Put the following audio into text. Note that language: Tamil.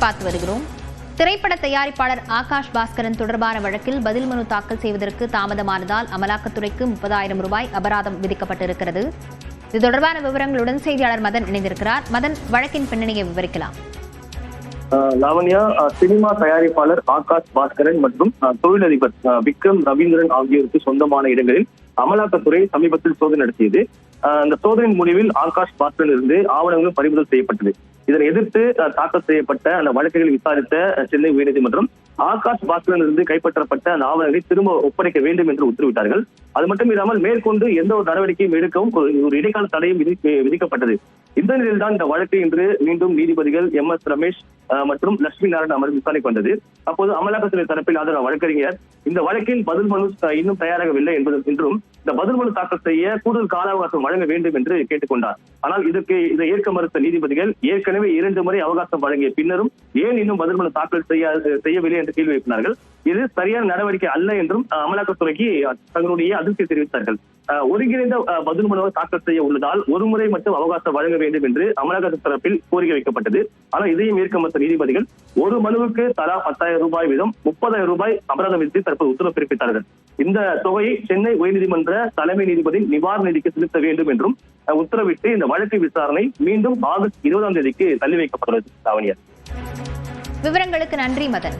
பார்த்து வருகிறோம். திரைப்பட தயாரிப்பாளர் ஆகாஷ் பாஸ்கரன் தொடர்பான வழக்கில் பதில் மனு தாக்கல் செய்வதற்கு தாமதமானதால் அமலாக்கத்துறைக்கு 30,000 ரூபாய் அபராதம் விதிக்கப்பட்டிருக்கிறது. இது தொடர்பான விவரங்களுடன் செய்தியாளர் மதன் இணைந்திருக்கிறார். மதன், வழக்கின் பின்னணியை விவரிக்கலாம். லாவண்யா, சினிமா தயாரிப்பாளர் ஆகாஷ் பாஸ்கரன் மற்றும் தொழிலதிபர் விக்ரம் ரவீந்திரன் ஆகியோருக்கு சொந்தமான இடங்களில் அமலாக்கத்துறை சமீபத்தில் சோதனை நடத்தியது. அந்த சோதனையின் முடிவில் ஆகாஷ் பாஸ்கரன் இருந்து ஆவணங்களும் பறிமுதல் செய்யப்பட்டது. இதனை எதிர்த்து தாக்கல் செய்யப்பட்ட அந்த வழக்குகளை விசாரித்த சென்னை உயர்நீதிமன்றம் ஆகாஷ் பாஸ்கரன் இருந்து கைப்பற்றப்பட்ட அந்த ஆவணங்களை திரும்ப ஒப்படைக்க வேண்டும் என்று உத்தரவிட்டார்கள். அது மட்டும் இல்லாமல் மேற்கொண்டு எந்த ஒரு நடவடிக்கையும் எடுக்கவும் ஒரு இடைக்கால தடையும் விதிக்கப்பட்டது. இந்த நிலையில்தான் இந்த வழக்கு இன்று மீண்டும் நீதிபதிகள் MS ரமேஷ் மற்றும் லட்சுமி நாராயணன் அமர்வு விசாரணைக்கு வந்தது. அப்போது அமலாக்கத்துறை தரப்பில் ஆஜரான வழக்கறிஞர் இந்த வழக்கில் பதில் மனு இன்னும் தயாராகவில்லை என்றும் இந்த பதில் மனு தாக்கல் செய்ய கூடுதல் கால அவகாசம் வழங்க வேண்டும் என்று கேட்டுக்கொண்டார். ஆனால் இதை ஏற்க மறுத்த நீதிபதிகள் ஏற்கனவே 2 முறை அவகாசம் வழங்கிய பின்னரும் ஏன் இன்னும் பதில் மனு தாக்கல் செய்யவில்லை என்று கேள்வி எழுப்பினார்கள். இது சரியான நடவடிக்கை அல்ல என்றும் அமலாக்கத்துறைக்கு தங்களுடைய அதிருப்தி தெரிவித்தார்கள். ஒருங்கிணைந்த பதில் மனுவை தாக்கல் செய்ய உள்ளதால் ஒரு முறை மட்டும் அவகாசம் வழங்க வேண்டும் என்று அமலாக்கத்துறை தரப்பில் கோரிக்கை வைக்கப்பட்டது. ஆனால் இதையும் ஏற்க மறுத்த நீதிபதிகள் ஒரு மனுவுக்கு தலா 10,000 ரூபாய் வீதம் 30,000 ரூபாய் அபராதம் விதித்து தற்போது உத்தரவு பிறப்பித்தார்கள். இந்த தொகையை சென்னை உயர்நீதிமன்ற தலைமை நீதிபதி நிவாரண நிதிக்கு செலுத்த வேண்டும் என்றும் உத்தரவிட்டு இந்த வழக்கு விசாரணை மீண்டும் ஆகஸ்ட் 20ஆம் தேதிக்கு தள்ளி வைக்கப்பட்டுள்ளது. லாவண்யா, விவரங்களுக்கு நன்றி மதன்.